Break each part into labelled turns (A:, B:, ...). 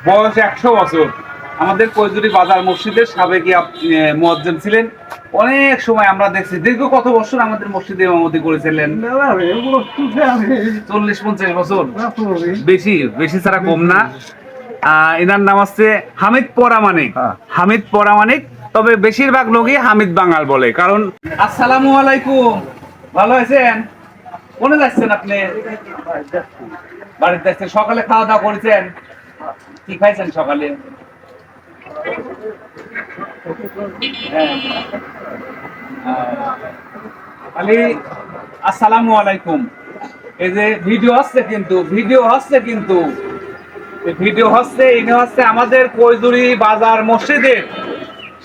A: বয়স 100 বছর। আমাদের কৈজুরি বাজার মসজিদের সাবেক মুয়াজ্জিন ছিলেন। অনেক সময় আমরা দেখছি দীর্ঘ কত বছর আমাদের মসজিদে ইমামতি করেছিলেন? 40-50 বছর। বেশি বেশি ছাড়া কম না। এনার নাম হচ্ছে হামিদ পরামানিক। হামিদ পরামানিক, তবে বেশিরভাগ লোকই হামিদ বাঙাল বলে। কারণ আসসালামু আলাইকুম, ভালো আছেন? কোনে যাচ্ছেন আপনি? বাড়িতে যাচ্ছেন। সকালে খাওয়া দাওয়া করেছেন? কি খাইছেন সকালে? আসসালামু আলাইকুম। এই যে ভিডিও হচ্ছে ইনি হচ্ছে আমাদের কৈজুরি বাজার মসজিদের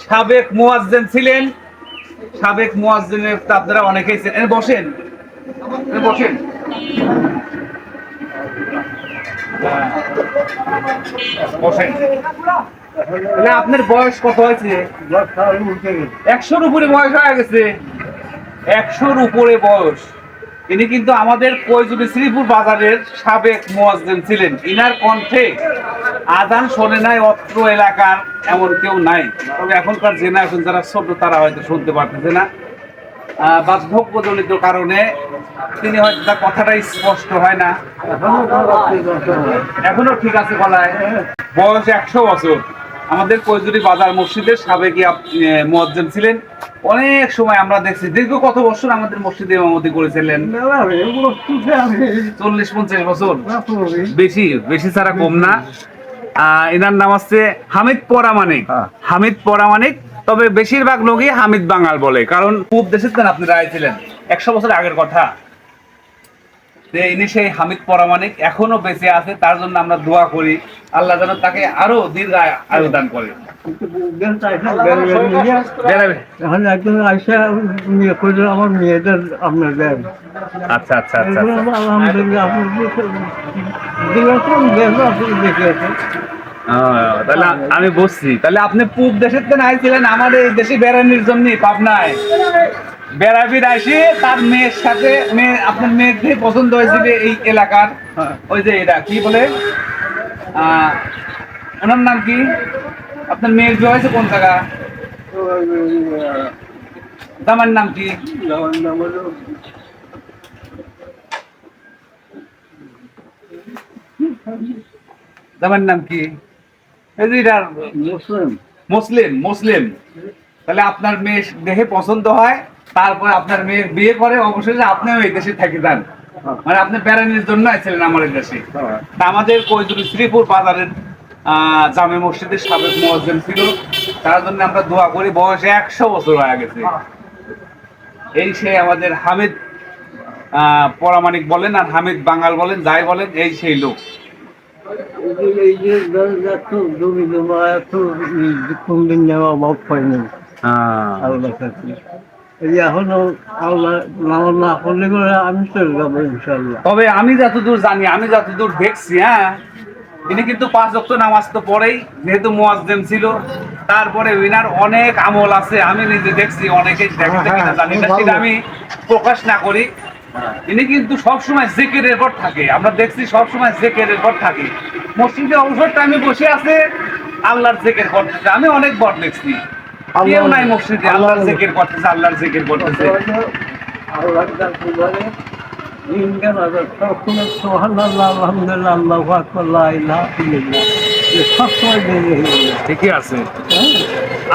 A: সাবেক মুয়াজ্জিন ছিলেন। সাবেক মুয়াজ্জিনের আপনারা অনেকেই ছিলেন। বসেন বসেন। বসেন। আপনার বয়স কত হয়েছে? 100-র উপরে বয়স হয়ে গেছে। 100-র উপরে বয়স। ইনি কিন্তু আমাদের কৈজুরি শ্রীপুর বাজারের সাবেক মুয়াজ্জিন ছিলেন। ইনার কণ্ঠে আজান শোনে নাই অত্র এলাকার এমন কেউ নাই। তবে এখনকার জেনারেশন যারা ছোট তারা হয়তো শুনতে পারতেছে না, বার্ধক্যজনিত কারণে তিনি হয়তো তার কথাটা স্পষ্ট হয় না। এখনো ঠিক আছে গলায়। বয়স 100 বছর। আমাদের কৈজুরি বাজার মসজিদের সাবেক মুয়াজ্জিন ছিলেন। অনেক সময় আমরা দেখছি দীর্ঘ কত বছর আমাদের মসজিদে ইমামতি করেছিলেন? 40-50 বছর। বেশি বেশি ছাড়া কম না। এনার নাম হচ্ছে হামিদ পরামানিক। হামিদ পরামানিক, তবে বেশিরভাগ লোকই হামিদ বাঙাল বলে। কারণ পূব দেশের দেন আপনি রায় ছিলেন 100 বছর আগের কথা। ইনি সেই হামিদ পরামানিক এখনো বেঁচে আছে। তার জন্য আমরা দোয়া করি আল্লাহ যেন তাকে আরো দীর্ঘ আয়ু দান করে।
B: আমার মেয়েদের আপনার দেন।
A: আচ্ছা আচ্ছা আচ্ছা। তাহলে আমি বুঝছি। তাহলে আপনি পূব দেশের থেকে আইছিলেন আমাদের এই দেশে বেড়ানোর জন্য পাবনায়। বেড়াবির আইসি তার মেয়ের সাথে আপনার মেয়েকে পছন্দ হয়েছিল এই এলাকার। ওই যে এটা কি বলে, ওনার নাম কি? আপনার মেয়ের বিয়ে হয়েছে কোন জায়গা? জামার নাম কি? জামার নাম কি? মুসলিম। মুসলিম। তাহলে আপনার মেয়ে দেখে পছন্দ হয়, তারপর আপনার মেয়ের বিয়ে করে, অবশেষে আপনিও এই দেশে থেকে যান। মানে আপনি বেড়ানোর জন্য আসছিলেন আমাদের দেশে। আমাদের কৈজুরি শ্রীপুর বাজারের জামে মসজিদের সাবেক মুয়াজ্জিন ছিল। তার জন্য আমরা দোয়া করি। বয়সে 100 বছর হয়ে গেছে। এই সে আমাদের হামিদ পরামানিক বলেন আর হামিদ বাঙাল বলেন, যাই বলেন, এই সেই লোক। তবে আমি যতদূর জানি, আমি যতদূর দেখছি, তিনি কিন্তু 5 ওয়াক্ত নামাজ তো পড়েই, যেহেতু মুয়াজ্জিন ছিল। তারপরে উনার অনেক আমল আছে, আমি নিজে দেখছি। অনেকেই দেখতে কিনা জানি না, সেটা আমি প্রকাশ না করি। তিনি কিন্তু সবসময় জিকিরের পর থাকে। আমরা দেখছি সবসময় জিকিরের পর থাকে। মসজিদে অবসর টাইমে বসে আছে, আল্লাহর জিকির করতেছে। আমি অনেক বার দেখছি কেউ নাই মসজিদে আল্লাহর জিকির করতেছে, আল্লাহর জিকির করতেছে। ঠিকই আছে,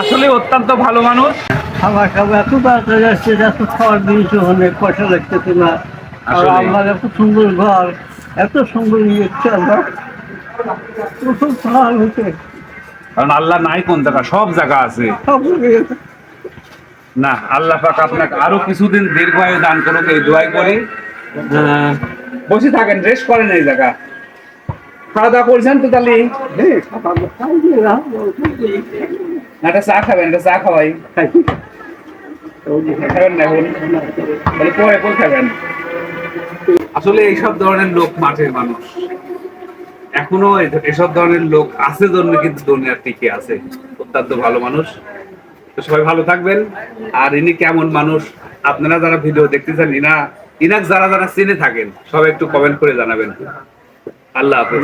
A: আসলে অত্যন্ত ভালো মানুষ।
B: খাবার খাবো এত তাড়াতাড়ি আসছে, এত খাওয়ার জিনিস অনেক পয়সা লাগতেছে না। আর আমার এত সুন্দর ঘর, এত সুন্দর ইচ্ছে, আমরা প্রচুর ভালো হয়েছে।
A: কারণ আল্লাহ নাই কোন জায়গা, সব জায়গা আছে। না, আল্লাহ পাক আপনাকে আরো কিছুদিন দীর্ঘায়ু দান করুক, এই দোয়াই করি। বসে থাকেন, রেস্ট করেন এই জায়গা। খাওয়া দাওয়া করছেন তো? তাহলে একটা চা খাবেন, একটা চা খাওয়াই। খাবেন না এখন? তাহলে পরে খাবেন। আসলে এইসব ধরনের লোক মাঠের মানুষ। এখনো এসব ধরনের লোক আছে জন্য কিন্তু দুনিয়ার টিকে আছে। অত্যন্ত ভালো মানুষ। তো সবাই ভালো থাকবেন। আর ইনি কেমন মানুষ, আপনারা যারা ভিডিও দেখতেছেন, ইনাক যারা যারা চিনে থাকেন, সবাই একটু কমেন্ট করে জানাবেন। আল্লাহ হাফেজ।